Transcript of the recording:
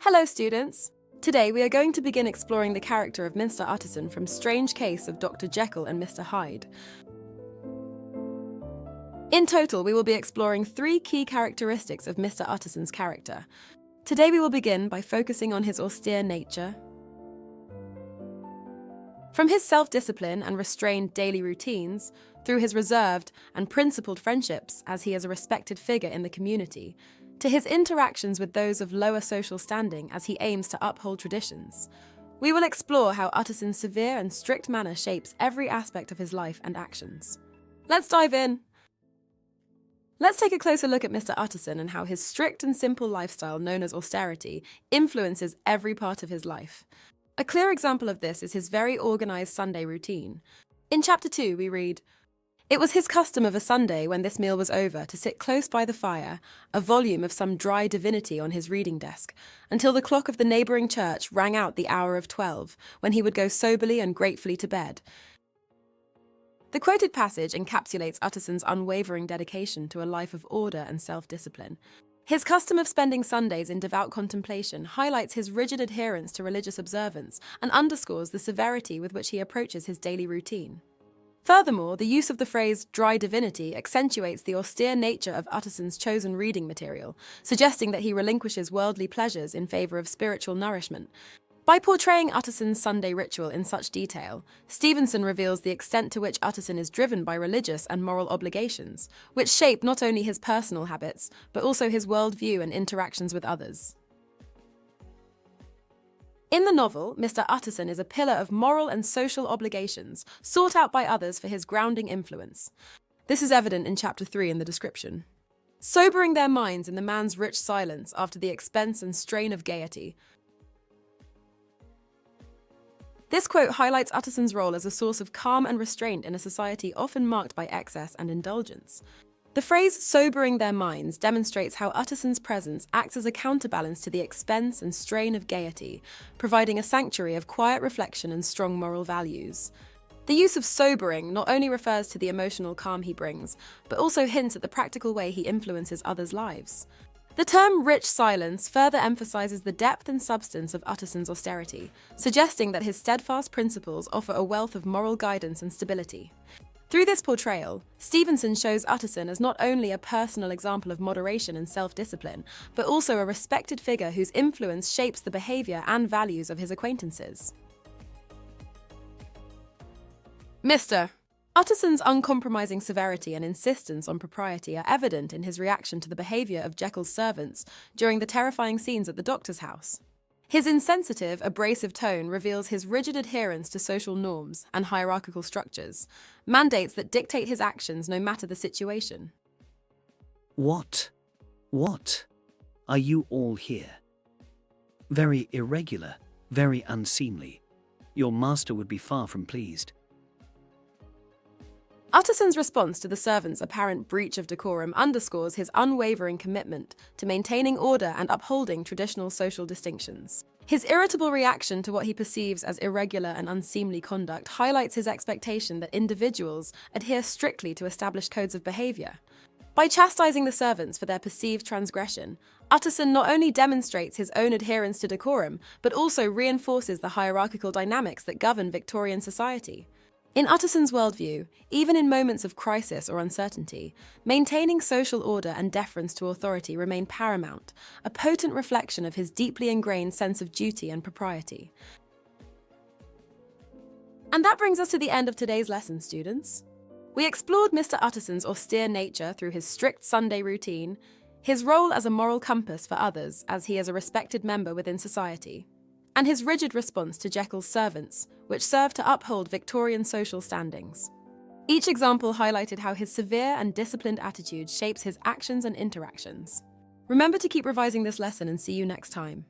Hello students! Today we are going to begin exploring the character of Mr. Utterson from Strange Case of Dr. Jekyll and Mr. Hyde. In total, we will be exploring 3 key characteristics of Mr. Utterson's character. Today we will begin by focusing on his austere nature. From his self-discipline and restrained daily routines, through his reserved and principled friendships as he is a respected figure in the community, to his interactions with those of lower social standing as he aims to uphold traditions, we will explore how Utterson's severe and strict manner shapes every aspect of his life and actions. Let's dive in! Let's take a closer look at Mr. Utterson and how his strict and simple lifestyle known as austerity influences every part of his life. A clear example of this is his very organized Sunday routine. In Chapter 2 we read, "It was his custom of a Sunday, when this meal was over, to sit close by the fire, a volume of some dry divinity on his reading desk, until the clock of the neighbouring church rang out the hour of 12, when he would go soberly and gratefully to bed." The quoted passage encapsulates Utterson's unwavering dedication to a life of order and self-discipline. His custom of spending Sundays in devout contemplation highlights his rigid adherence to religious observance and underscores the severity with which he approaches his daily routine. Furthermore, the use of the phrase dry divinity accentuates the austere nature of Utterson's chosen reading material, suggesting that he relinquishes worldly pleasures in favour of spiritual nourishment. By portraying Utterson's Sunday ritual in such detail, Stevenson reveals the extent to which Utterson is driven by religious and moral obligations, which shape not only his personal habits, but also his worldview and interactions with others. In the novel, Mr. Utterson is a pillar of moral and social obligations, sought out by others for his grounding influence. This is evident in Chapter 3 in the description. Sobering their minds in the man's rich silence after the expense and strain of gaiety. This quote highlights Utterson's role as a source of calm and restraint in a society often marked by excess and indulgence. The phrase "sobering their minds" demonstrates how Utterson's presence acts as a counterbalance to the expense and strain of gaiety, providing a sanctuary of quiet reflection and strong moral values. The use of sobering not only refers to the emotional calm he brings, but also hints at the practical way he influences others' lives. The term rich silence further emphasizes the depth and substance of Utterson's austerity, suggesting that his steadfast principles offer a wealth of moral guidance and stability. Through this portrayal, Stevenson shows Utterson as not only a personal example of moderation and self-discipline, but also a respected figure whose influence shapes the behavior and values of his acquaintances. Mr. Utterson's uncompromising severity and insistence on propriety are evident in his reaction to the behavior of Jekyll's servants during the terrifying scenes at the doctor's house. His insensitive, abrasive tone reveals his rigid adherence to social norms and hierarchical structures, mandates that dictate his actions no matter the situation. What are you all here? Very irregular, very unseemly. Your master would be far from pleased. Utterson's response to the servants' apparent breach of decorum underscores his unwavering commitment to maintaining order and upholding traditional social distinctions. His irritable reaction to what he perceives as irregular and unseemly conduct highlights his expectation that individuals adhere strictly to established codes of behavior. By chastising the servants for their perceived transgression, Utterson not only demonstrates his own adherence to decorum, but also reinforces the hierarchical dynamics that govern Victorian society. In Utterson's worldview, even in moments of crisis or uncertainty, maintaining social order and deference to authority remain paramount, a potent reflection of his deeply ingrained sense of duty and propriety. And that brings us to the end of today's lesson, students. We explored Mr. Utterson's austere nature through his strict Sunday routine, his role as a moral compass for others as he is a respected member within society, and his rigid response to Jekyll's servants, which served to uphold Victorian social standings. Each example highlighted how his severe and disciplined attitude shapes his actions and interactions. Remember to keep revising this lesson and see you next time.